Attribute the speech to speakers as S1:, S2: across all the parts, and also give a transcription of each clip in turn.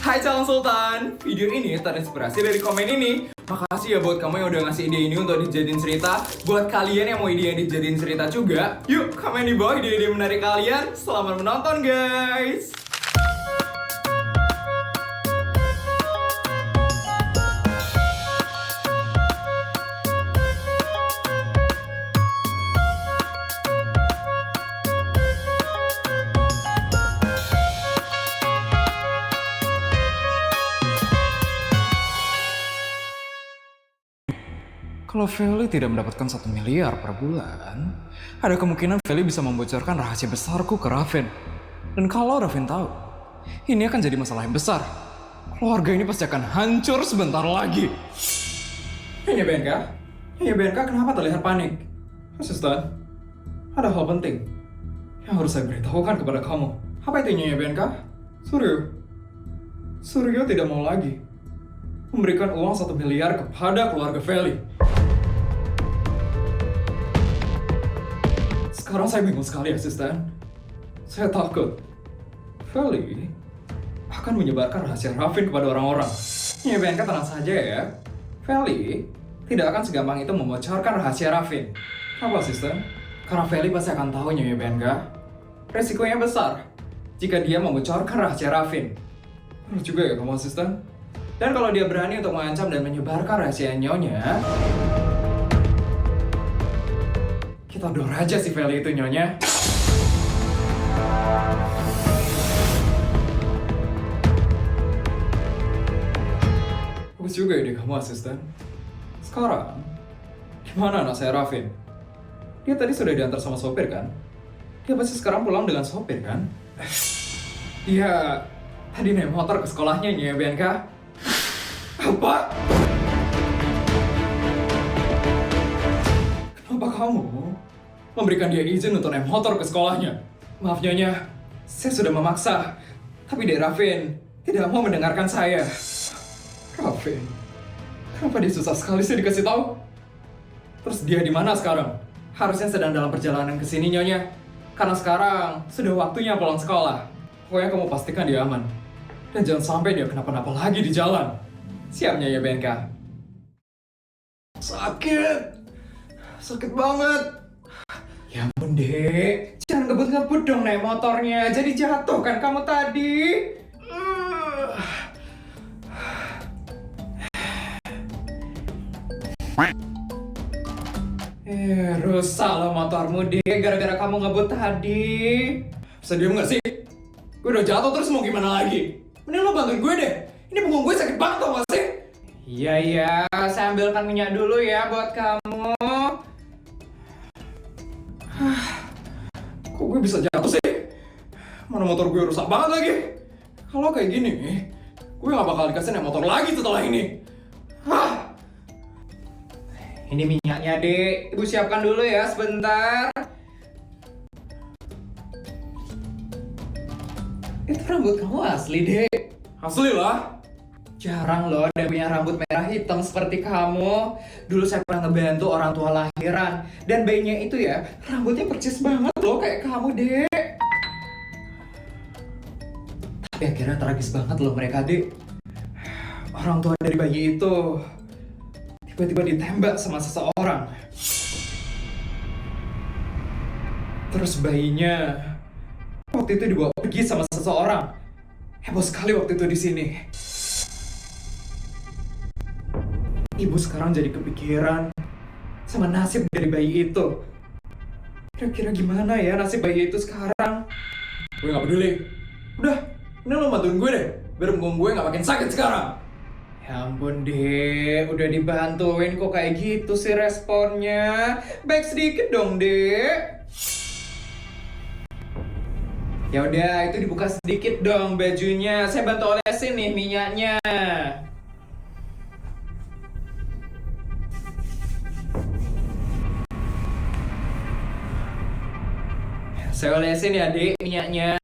S1: Hai calon sultan, video ini terinspirasi dari komen ini. Makasih ya buat kamu yang udah ngasih ide ini untuk dijadiin cerita. Buat kalian yang mau ide yang dijadiin cerita juga, yuk komen di bawah ide-ide menarik kalian. Selamat menonton guys. Kalau Feli tidak mendapatkan 1 miliar per bulan, ada kemungkinan Feli bisa membocorkan rahasia besarku ke Raven. Dan kalau Raven tahu, ini akan jadi masalah yang besar. Keluarga ini pasti akan hancur sebentar lagi. Nyonya BNK, kenapa terlihat panik? Asisten, ada hal penting yang harus saya beritahukan kepada kamu. Apa itu Nyonya BNK? Suryo tidak mau lagi memberikan uang 1 miliar kepada keluarga Feli. Sekarang saya bingung sekali, asisten. Saya takut Feli akan menyebarkan rahasia Raven kepada orang-orang. Nyonya BNK tenang saja ya. Feli tidak akan segampang itu membocorkan rahasia Raven. Kenapa, asisten? Karena Feli pasti akan tahu, Nyonya BNK. Resikonya besar jika dia membocorkan rahasia Raven. Benar juga ya kamu, asisten? Dan kalau dia berani untuk mengancam dan menyebarkan rahasia Nyonya, kita dor aja si Feli itu, Nyonya. Bagus juga ide kamu, asisten. Sekarang, gimana anak saya Raven? Dia tadi sudah diantar sama sopir kan? Dia pasti sekarang pulang dengan sopir kan? Dia tadi naik motor ke sekolahnya, Nyonya BNK. Apa? Kenapa kamu memberikan dia izin untuk naik motor ke sekolahnya? Maaf Nyonya, saya sudah memaksa. Tapi Dek Raven tidak mau mendengarkan saya. Raven, kenapa dia susah sekali sih dikasih tahu? Terus dia di mana sekarang? Harusnya sedang dalam perjalanan ke sini Nyonya. Karena sekarang sudah waktunya pulang sekolah. Pokoknya kamu pastikan dia aman. Dan jangan sampai dia kenapa-napa lagi di jalan. Siap Nyonya BNK? Sakit banget. Ya ampun Dek, jangan ngebut-ngebut dong naik motornya. Jadi jatuh kan kamu tadi. Rusak loh motormu Dek, gara-gara kamu ngebut tadi. Bisa diem gak sih? Gue udah jatuh terus mau gimana lagi? Mending lo bantuin gue deh. Ini punggung gue sakit banget tau gak sih? Iya, saya ambilkan minyak dulu ya buat kamu. Kok gue bisa jatuh sih? Mana motor gue rusak banget lagi. Kalau kayak gini, gue gak bakal dikasih naik motor lagi setelah ini. Ini minyaknya, Dek. Ibu siapkan dulu ya sebentar. Itu rambut kamu asli, Dek. Asli lah. Jarang loh ada punya rambut merah hitam seperti kamu. Dulu saya pernah ngebantu orang tua lahiran. Dan bayinya itu ya, rambutnya percis banget loh kayak kamu, Dek. Tapi akhirnya tragis banget loh mereka, Dek. Orang tua dari bayi itu tiba-tiba ditembak sama seseorang. Terus bayinya waktu itu dibawa pergi sama seseorang. Heboh sekali waktu itu di sini. Ibu sekarang jadi kepikiran sama nasib dari bayi itu. Kira-kira gimana ya nasib bayi itu sekarang? Gue gak peduli. Udah, ini lo bantuin gue deh. Biar punggung gue gak makin sakit sekarang. Ya ampun Dek, udah dibantuin kok kayak gitu sih responnya. Baik sedikit dong Dek. Ya udah, itu dibuka sedikit dong bajunya. Saya bantu olesin nih minyaknya. Saya olesin ya, Dek, minyaknya.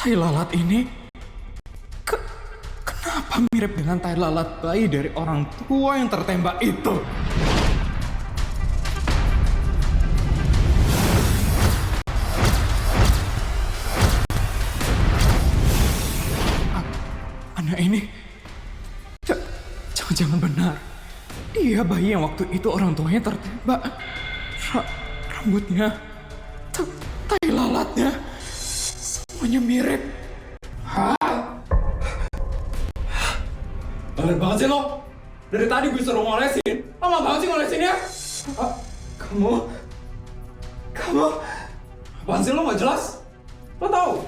S1: Tai lalat ini kenapa mirip dengan tai lalat bayi dari orang tua yang tertembak itu? Jangan-jangan benar. Dia bayi yang waktu itu orang tuanya tertembak. Rambutnya, tai lalatnya, semuanya mirip. Balik banget sih lo. Dari tadi gue suruh ngolesin. Lama banget sih ngolesinnya. Kamu apaan sih lo gak jelas? Lo tahu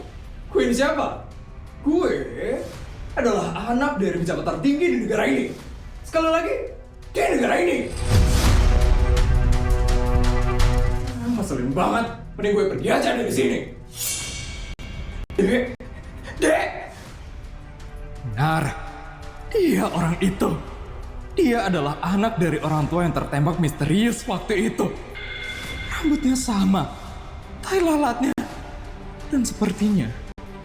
S1: gue ini siapa? Gue adalah anak dari pejabat tertinggi di negara ini. Sekali lagi, di negara ini. Ngeselin banget. Mending gue pergi aja dari sini. Dek. Benar. Dia orang itu. Dia adalah anak dari orang tua yang tertembak misterius waktu itu. Rambutnya sama, tai lalatnya. Dan sepertinya,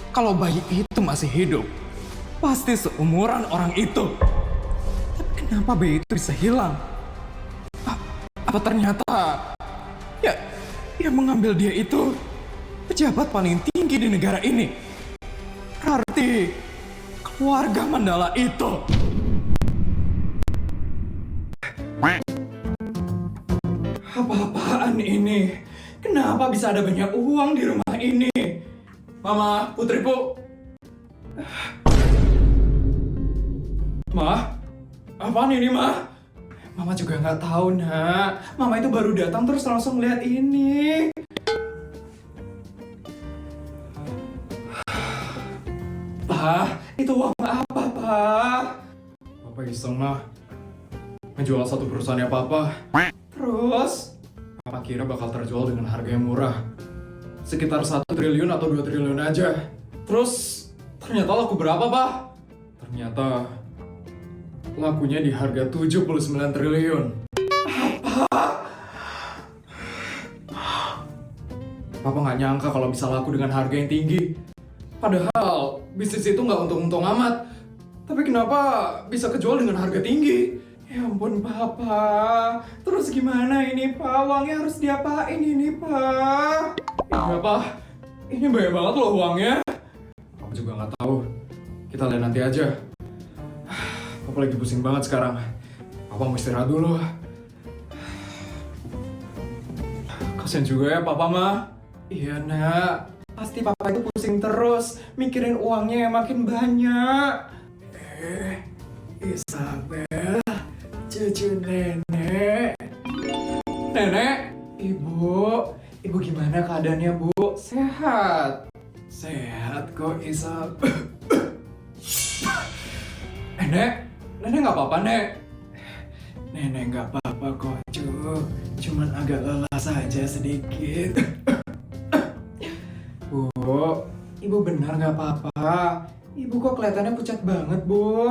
S1: kalau bayi itu masih hidup, pasti seumuran orang itu. Tapi kenapa bayi itu bisa hilang? Apa ternyata yang mengambil dia itu pejabat paling tinggi di negara ini? Berarti keluarga Mandala itu. Apa-apaan ini? Kenapa bisa ada banyak uang di rumah ini? Mama, putriku. Ma, apaan ini, Ma? Mama juga nggak tahu, Nak. Mama itu baru datang terus langsung lihat ini. Pak, itu uang apa, Pak? Papa iseng, Ma. Ngejual satu perusahaannya Papa. Terus, Papa kira bakal terjual dengan harga yang murah. Sekitar 1 triliun atau 2 triliun aja. Terus, ternyata laku berapa, Pak? Ternyata lakunya di harga 79 triliun. Apa? Papa nggak nyangka kalau bisa laku dengan harga yang tinggi. Padahal bisnis itu nggak untung-untung amat. Tapi kenapa bisa kejual dengan harga tinggi? Ya ampun, Papa. Terus gimana ini, Pak? Uangnya harus diapain ini, Pak? Iya, Pak. Ini banyak banget loh uangnya. Papa juga nggak tahu. Kita lihat nanti aja. Papa lagi pusing banget sekarang. Papa mau istirahat dulu. Kasian juga ya Papa, mah. Iya, Nak. Pasti Papa itu pusing terus. Mikirin uangnya yang makin banyak. Isabel, cucu nenek. Nenek, Ibu gimana keadaannya, Bu? Sehat? Sehat kok, Isabel. Nenek nggak apa-apa, Nek. Nenek nggak apa-apa kok, cuman agak lelah saja sedikit. Bu, Ibu benar nggak apa-apa. Ibu kok kelihatannya pucat banget, Bu.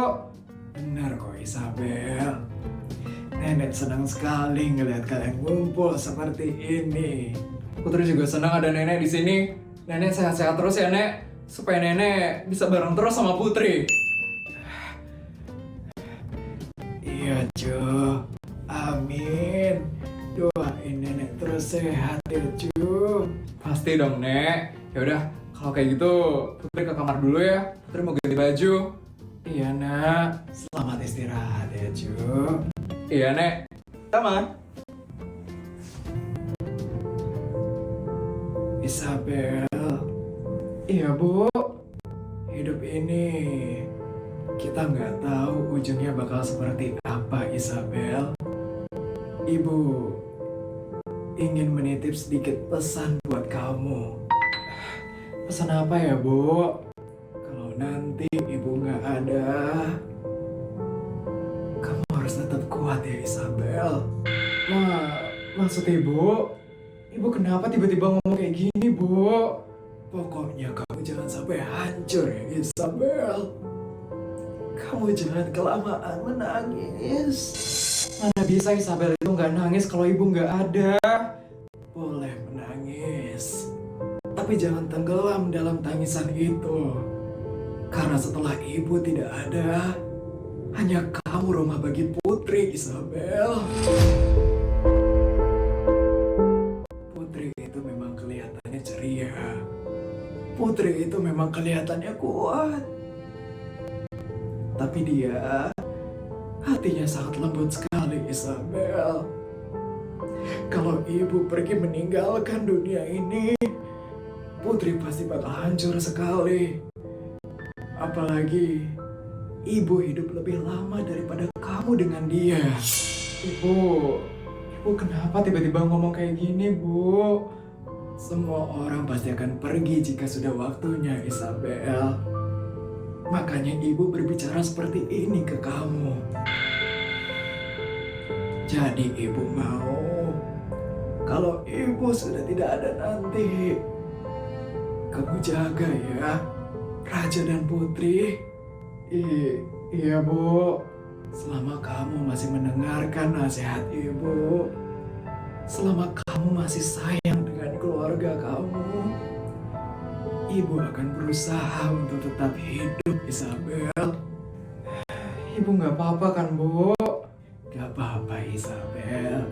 S1: Benar kok, Isabel. Nenek senang sekali ngelihat kalian ngumpul seperti ini. Putri juga senang ada Nenek di sini. Nenek sehat-sehat terus ya, Nek. Supaya Nenek bisa bareng terus sama Putri. Iya, Cu. Amin. Doain Nenek terus sehat ya, Cu. Pasti dong, Nek. Ya udah, kalau kayak gitu Putri ke kamar dulu ya. Putri mau ganti baju. Iya, Nak. Selamat istirahat ya, Cu. Iya, Nek. Sama. Isabel. Iya, Bu. Hidup ini kita nggak tahu ujungnya bakal seperti apa, Isabel. Ibu ingin menitip sedikit pesan buat kamu. Pesan apa ya, Bu? Kalau nanti Ibu nggak ada, kamu harus tetap kuat ya, Isabel. Maksud Ibu kenapa tiba-tiba ngomong kayak gini, Bu? Pokoknya kamu jangan sampai hancur ya, Isabel. Kamu jangan kelamaan menangis. Mana bisa Isabel itu nggak nangis kalau Ibu nggak ada? Boleh menangis, tapi jangan tenggelam dalam tangisan itu. Karena setelah Ibu tidak ada, hanya kamu rumah bagi Putri, Isabel. Putri itu memang kelihatannya ceria. Putri itu memang kelihatannya kuat. Tapi dia
S2: hatinya sangat lembut sekali, Isabel. Kalau ibu pergi meninggalkan dunia ini, Putri pasti bakal hancur sekali. Apalagi ibu hidup lebih lama daripada kamu dengan dia.
S1: Ibu, ibu kenapa tiba-tiba ngomong kayak gini, Bu?
S2: Semua orang pasti akan pergi jika sudah waktunya, Isabel. Makanya ibu berbicara seperti ini ke kamu. Jadi ibu mau, kalau ibu sudah tidak ada nanti, kamu jaga ya, Raja dan Putri.
S1: Iya, Bu.
S2: Selama kamu masih mendengarkan nasihat ibu, selama kamu masih sayang dengan keluarga kamu, ibu akan berusaha untuk tetap hidup, Isabel.
S1: Ibu nggak apa-apa kan, Bu?
S2: Gak apa-apa, Isabel.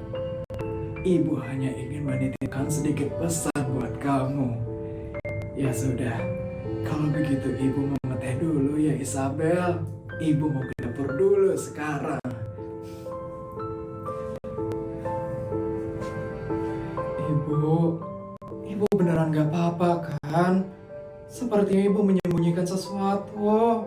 S2: Ibu hanya ingin menitipkan sedikit pesan buat kamu. Ya sudah, kalau begitu ibu mau ngeteh dulu ya, Isabel. Ibu mau ke dapur dulu sekarang.
S1: Ibu beneran gak apa-apa kan? Sepertinya ibu menyembunyikan sesuatu.